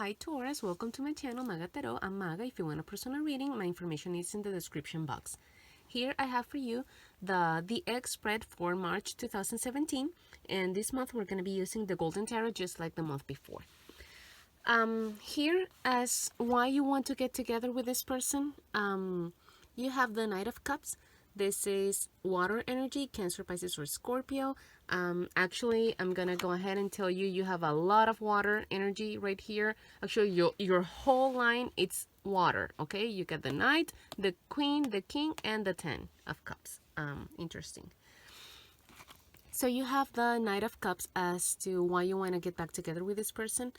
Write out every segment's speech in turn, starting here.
Hi Taurus, welcome to my channel Maga Tarot. I'm Maga. If you want a personal reading, my information is in the description box. Here I have for you the egg spread for March 2017, and this month we're going to be using the Golden Tarot just like the month before. Here as why you want to get together with this person, you have the Knight of Cups. This is water energy, Cancer, Pisces, or Scorpio. Actually, I'm gonna go ahead and tell you, you have a lot of water energy right here. Actually, your whole line, it's water, okay? You get the Knight, the Queen, the King, and the Ten of Cups. Interesting. So you have the Knight of Cups as to why you want to get back together with this person.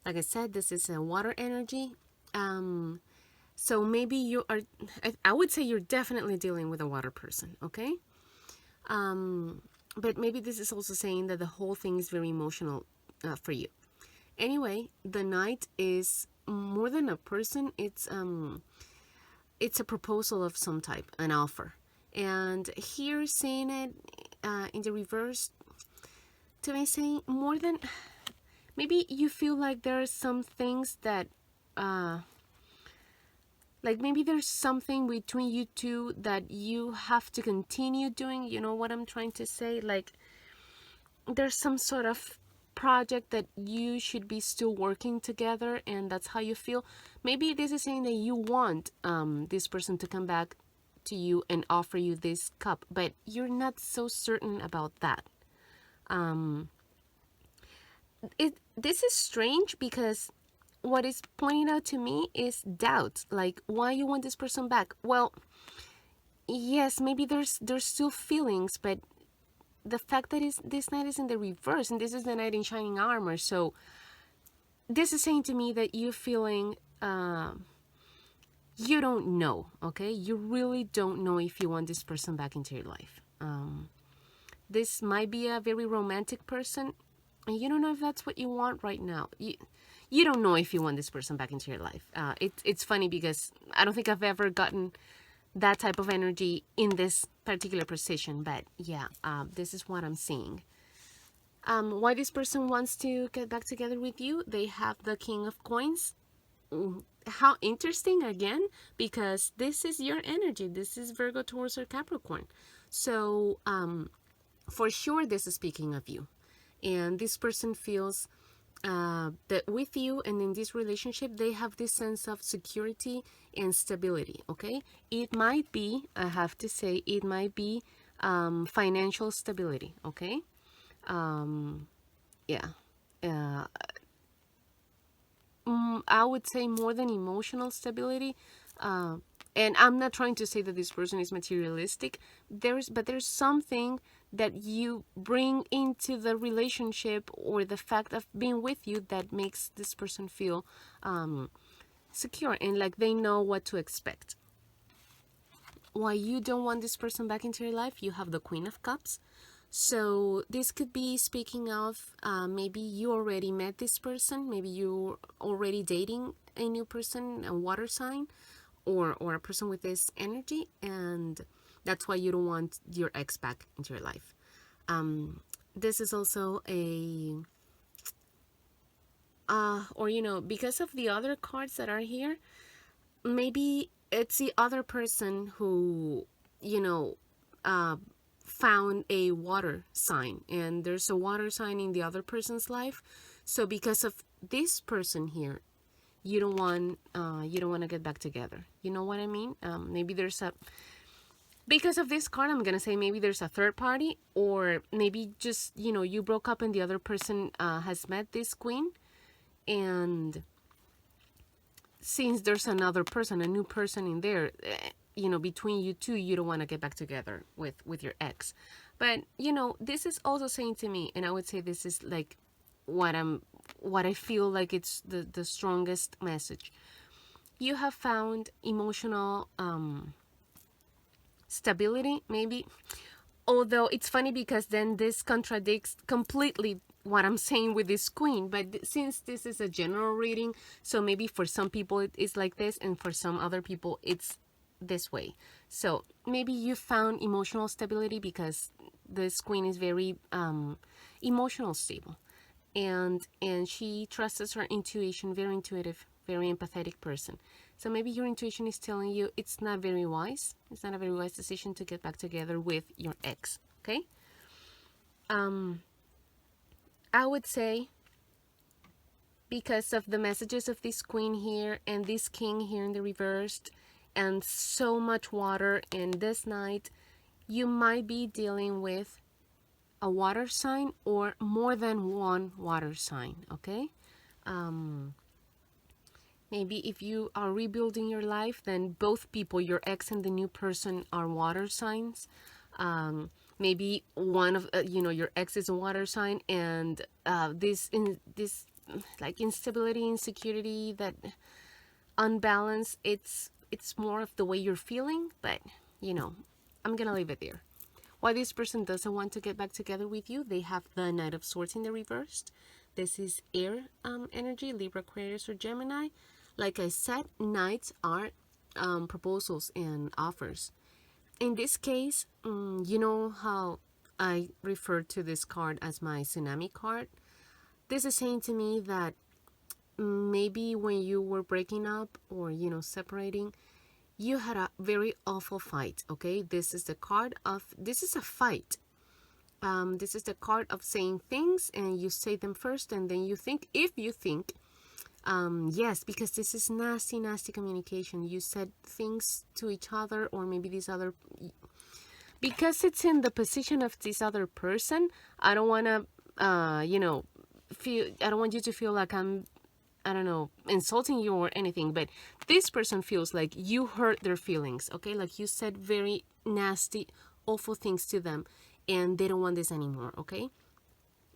Like I said, this is a water energy. So maybe you are, I would say you're definitely dealing with a water person, okay? But maybe this is also saying that the whole thing is very emotional for you. Anyway, the Knight is more than a person. It's a proposal of some type, an offer. And here saying it in the reverse, to me saying more than, maybe you feel like there are some things that, like maybe there's something between you two that you have to continue doing. You know what I'm trying to say? Like there's some sort of project that you should be still working together, and that's how you feel. Maybe this is saying that you want this person to come back to you and offer you this cup, but you're not so certain about that. This is strange because what is pointing out to me is doubt, like why you want this person back. Well, yes, maybe there's still feelings, but the fact that this Knight is in the reverse and this is the Knight in shining armor, so this is saying to me that you're feeling you don't know, okay? You really don't know if you want this person back into your life. This might be a very romantic person, and you don't know if that's what you want right now. You don't know if you want this person back into your life. It's funny because I don't think I've ever gotten that type of energy in this particular position, but yeah, this is what I'm seeing. Why this person wants to get back together with you, they have the King of Coins. How interesting, again, because this is your energy. This is Virgo, Taurus, or Capricorn. So for sure this is speaking of you, and this person feels that with you and in this relationship they have this sense of security and stability, okay? It might be, I have to say, it might be financial stability, okay? Yeah. I would say more than emotional stability. And I'm not trying to say that this person is materialistic. But there's something that you bring into the relationship or the fact of being with you that makes this person feel secure and like they know what to expect. Why you don't want this person back into your life, you have the Queen of Cups. So this could be speaking of maybe you already met this person, maybe you're already dating a new person, a water sign, or a person with this energy, and that's why you don't want your ex back into your life. This is also a or you know, because of the other cards that are here, maybe it's the other person who, you know, found a water sign, and there's a water sign in the other person's life. So because of this person here, you don't want to get back together. You know what I mean? Maybe there's a, because of this card, I'm gonna say maybe there's a third party, or maybe just, you know, you broke up and the other person has met this queen, and since there's another person, a new person in there, you know, between you two, you don't want to get back together with your ex. But you know, this is also saying to me, and I would say this is like what I feel like it's the strongest message. You have found emotional stability, maybe. Although it's funny because then this contradicts completely what I'm saying with this queen, but since this is a general reading, so maybe for some people it is like this, and for some other people it's this way. So maybe you found emotional stability because this queen is very emotional stable. and she trusts her intuition, very intuitive, very empathetic person. So maybe your intuition is telling you it's not very wise. It's not a very wise decision to get back together with your ex, okay? I would say, because of the messages of this queen here and this king here in the reversed and so much water in this night, you might be dealing with a water sign or more than one water sign, okay? Maybe if you are rebuilding your life, then both people, your ex and the new person, are water signs. Maybe one of your ex is a water sign, and this like instability, insecurity, that unbalance, it's more of the way you're feeling. But I'm gonna leave it there. Why this person doesn't want to get back together with you, they have the Knight of Swords in the reversed. This is air energy, Libra, Aquarius, or Gemini. Like I said, knights are proposals and offers. In this case, you know how I refer to this card as my tsunami card? This is saying to me that maybe when you were breaking up or separating, you had a very awful fight, okay? This is a fight. This is the card of saying things, and you say them first, and then you think, if you think, yes, because this is nasty communication. You said things to each other, or maybe this other, because it's in the position of this other person. I don't want to, I don't want you to feel like I don't know, insulting you or anything, but this person feels like you hurt their feelings, okay? Like you said very nasty, awful things to them, and they don't want this anymore, okay?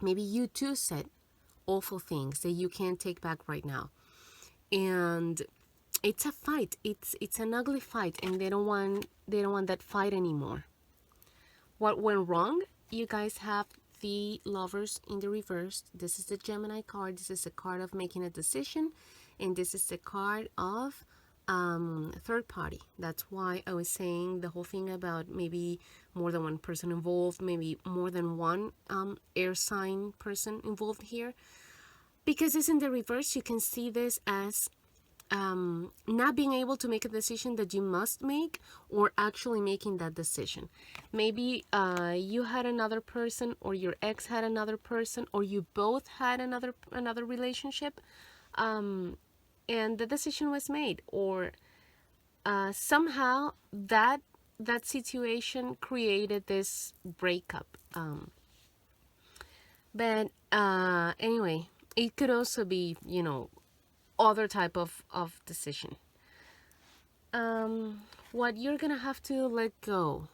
Maybe you too said awful things that you can't take back right now. And it's a fight. It's an ugly fight, and they don't want that fight anymore. What went wrong? You guys have the Lovers in the reverse. This is the Gemini card. This is a card of making a decision, and this is the card of third party. That's why I was saying the whole thing about maybe more than one person involved, maybe more than one air sign person involved here. Because it's in the reverse, you can see this as not being able to make a decision that you must make, or actually making that decision. Maybe you had another person, or your ex had another person, or you both had another relationship, and the decision was made, or somehow that situation created this breakup. But anyway, it could also be other type of decision. What you're gonna have to let go.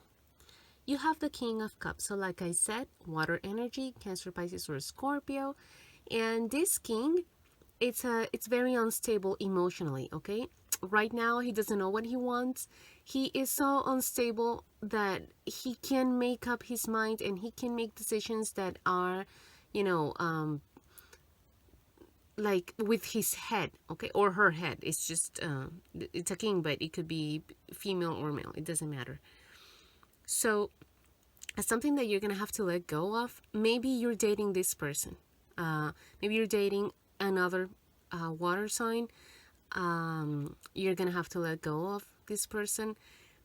You have the King of Cups. So like I said, water energy, Cancer, Pisces, or Scorpio. And this king, it's very unstable emotionally, okay? Right now, he doesn't know what he wants. He is so unstable that he can make up his mind, and he can make decisions that are, like with his head, okay, or her head. It's just it's a king, but it could be female or male, it doesn't matter. So something that you're gonna have to let go of. Maybe you're dating this person, maybe you're dating another water sign. You're gonna have to let go of this person.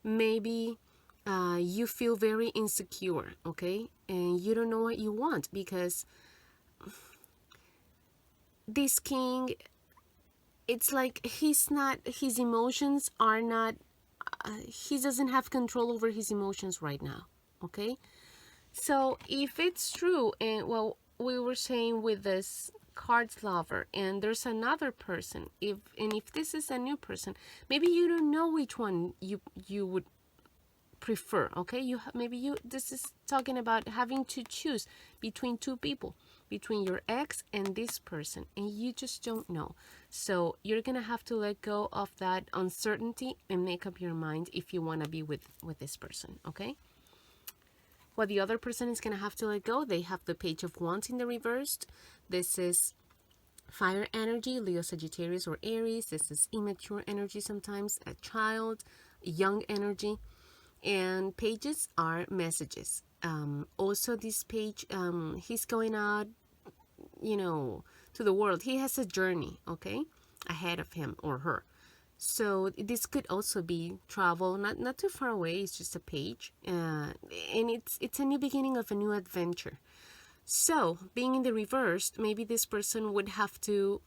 Maybe you feel very insecure, okay, and you don't know what you want, because this king, it's like his emotions are not, he doesn't have control over his emotions right now, okay? So if it's true, and well, we were saying with this cards lover, and there's another person, if this is a new person, maybe you don't know which one you would prefer, okay? This is talking about having to choose between two people, between your ex and this person, and you just don't know. So you're gonna have to let go of that uncertainty and make up your mind if you want to be with this person, okay? What the other person is gonna have to let go, they have the Page of Wands in the reversed. This is fire energy, Leo, Sagittarius, or Aries. This is immature energy, sometimes a child, young energy. And pages are messages. Also this page, he's going out to the world. He has a journey, okay, ahead of him or her. So this could also be travel, not too far away. It's just a page, and it's a new beginning of a new adventure. So being in the reverse, maybe this person would have to.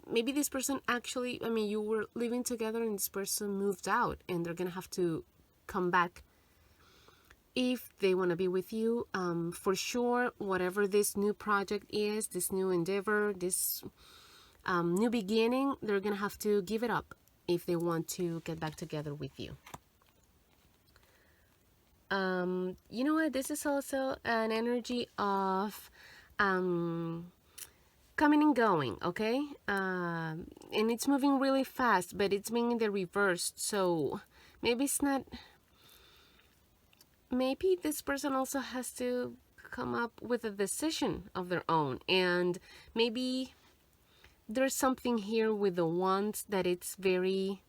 Maybe this person actually, I mean, you were living together and this person moved out and they're gonna have to come back if they want to be with you. For sure, whatever this new project is, this new endeavor, this new beginning, they're gonna have to give it up if they want to get back together with you. You know what? This is also an energy of coming and going, okay? And it's moving really fast, but it's being in the reverse. So maybe it's not. Maybe this person also has to come up with a decision of their own, and maybe there's something here with the wands that it's very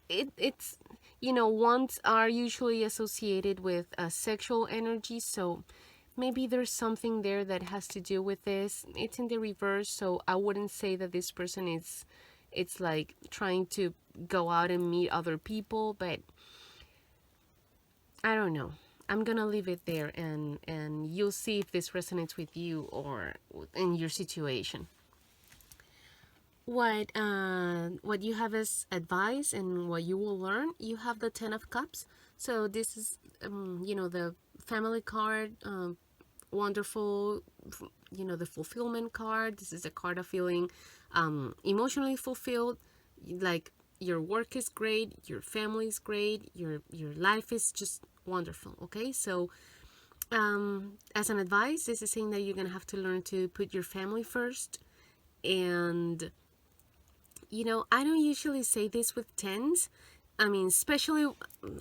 it's wands are usually associated with sexual energy, so maybe there's something there that has to do with this. It's in the reverse, so I wouldn't say that this person is it's like trying to go out and meet other people, but I don't know. I'm gonna leave it there, and you'll see if this resonates with you or in your situation. What you have as advice and what you will learn, you have the 10 of Cups. So this is the family card, wonderful, the fulfillment card. This is a card of feeling emotionally fulfilled, like your work is great, your family is great, your life is just wonderful. Okay, so as an advice, this is saying that you're gonna have to learn to put your family first. And I don't usually say this with tens. I mean, especially,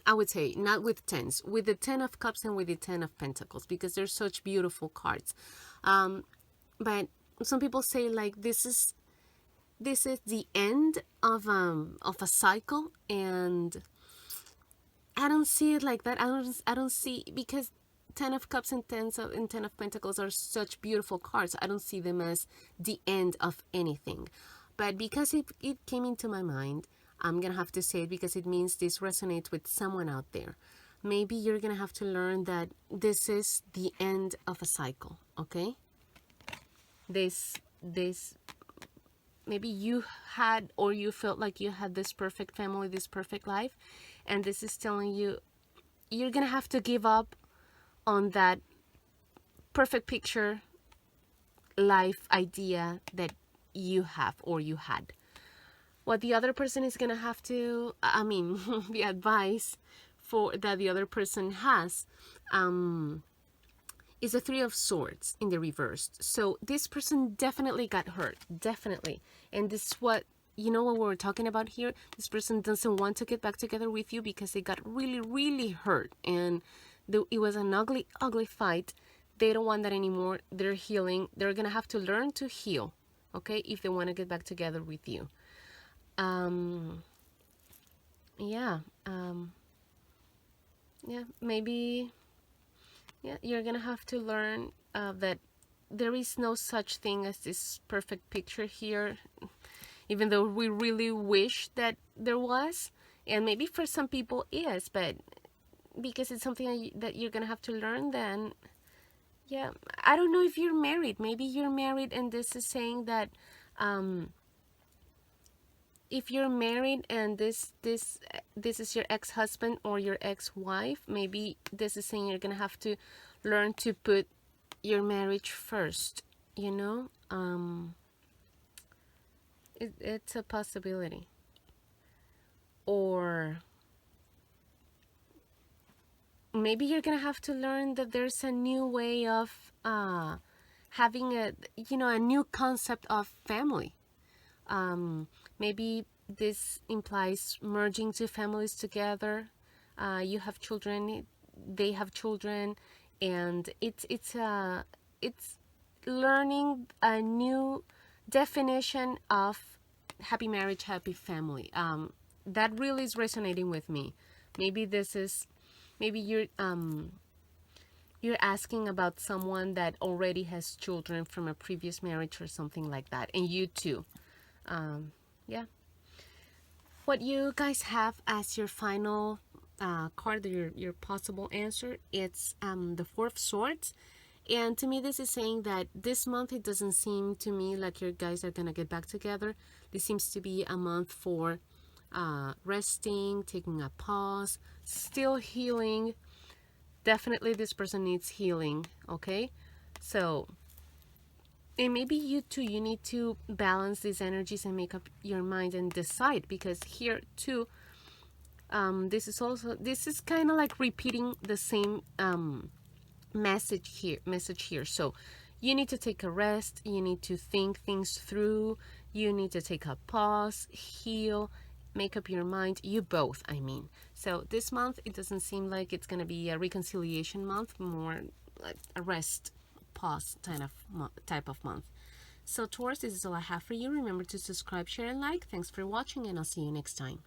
I would say not with tens, with the 10 of Cups and with the 10 of Pentacles, because they're such beautiful cards. But some people say like this is the end of a cycle, and I don't see it like that. I don't see, because 10 of Cups and 10 of Pentacles are such beautiful cards. I don't see them as the end of anything. But because it came into my mind, I'm going to have to say it because it means this resonates with someone out there. Maybe you're going to have to learn that this is the end of a cycle, okay? This maybe you had, or you felt like you had this perfect family, this perfect life, and this is telling you you're going to have to give up on that perfect picture life idea that you have or you had. What the other person is going to have to, the advice for that the other person has is the 3 of Swords in the reverse. So this person definitely got hurt, definitely. And this is what we're talking about here. This person doesn't want to get back together with you because they got really, really hurt. And it was an ugly, ugly fight. They don't want that anymore. They're healing. They're going to have to learn to heal, okay, if they want to get back together with you. Maybe you're going to have to learn that there is no such thing as this perfect picture here, even though we really wish that there was. And maybe for some people is, but because it's something that you're going to have to learn, then I don't know if you're married. Maybe you're married, and this is saying that if you're married and this is your ex-husband or your ex-wife, maybe this is saying you're gonna have to learn to put your marriage first. It's a possibility. Or maybe you're gonna have to learn that there's a new way of having a new concept of family. Maybe this implies merging two families together. You have children, they have children, and it's learning a new definition of happy marriage, happy family. That really is resonating with me. Maybe you're you're asking about someone that already has children from a previous marriage or something like that, and you too. Yeah. What you guys have as your final card, your possible answer, it's the Four of Swords. And to me, this is saying that this month, it doesn't seem to me like your guys are gonna get back together. This seems to be a month for resting, taking a pause, still healing. Definitely this person needs healing, okay? So, and maybe you too, you need to balance these energies and make up your mind and decide, because here too, this is kind of like repeating the same message here. So you need to take a rest, you need to think things through, you need to take a pause, heal, make up your mind, you both, I mean. So this month, it doesn't seem like it's gonna be a reconciliation month, more like a rest, pause type of month. So Taurus, this is all I have for you. Remember to subscribe, share, and like. Thanks for watching, and I'll see you next time.